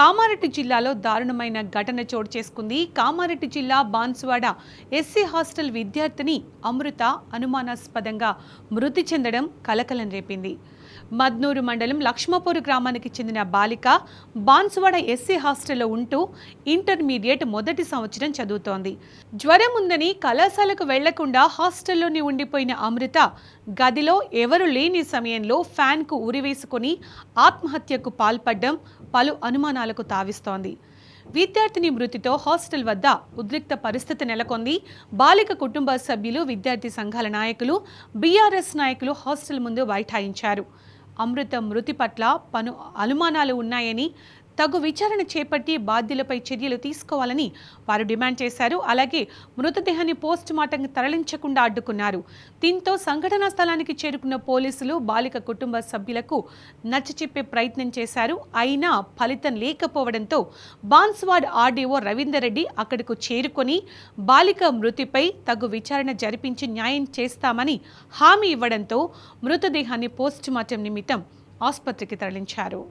కామారెడ్డి జిల్లాలో దారుణమైన ఘటన చోటు చేసుకుంది. కామారెడ్డి జిల్లా బాన్సువాడ ఎస్సీ హాస్టల్ విద్యార్థిని అమృత అనుమానాస్పదంగా మృతి చెందడం కలకలం రేపింది. మద్నూరు మండలం లక్ష్మపూర్ గ్రామానికి చెందిన బాలిక బాన్సువాడ ఎస్సీ హాస్టల్లో ఉంటూ ఇంటర్మీడియట్ మొదటి సంవత్సరం చదువుతోంది. జ్వరం ఉందని కళాశాలకు వెళ్లకుండా హాస్టల్లోనే ఉండిపోయిన అమృత గదిలో ఎవరు లేని సమయంలో ఫ్యాన్కు ఉరివేసుకుని ఆత్మహత్యకు పాల్పడడం పలు అనుమానాలకు తావిస్తోంది. విద్యార్థిని మృతితో హాస్టల్ వద్ద ఉద్రిక్త పరిస్థితి నెలకొంది. బాలిక కుటుంబ సభ్యులు, విద్యార్థి సంఘాల నాయకులు, బీఆర్ఎస్ నాయకులు హాస్టల్ ముందు బైఠాయించారు. అమృత మృతి పట్ల పలు అనుమానాలు ఉన్నాయని, తగు విచారణ చేపట్టి బాధ్యులపై చర్యలు తీసుకోవాలని వారు డిమాండ్ చేశారు. అలాగే మృతదేహాన్ని పోస్ట్ మార్టంకి తరలించకుండా అడ్డుకున్నారు. దీంతో సంఘటనా స్థలానికి చేరుకున్న పోలీసులు బాలిక కుటుంబ సభ్యులకు నచ్చచెప్పే ప్రయత్నం చేశారు. అయినా ఫలితం లేకపోవడంతో బాన్సువాడ్ ఆర్డీఓ రవీందర్ రెడ్డి అక్కడకు చేరుకొని బాలిక మృతిపై తగు విచారణ జరిపించి న్యాయం చేస్తామని హామీ ఇవ్వడంతో మృతదేహాన్ని పోస్ట్ మార్టం నిమిత్తం ఆసుపత్రికి తరలించారు.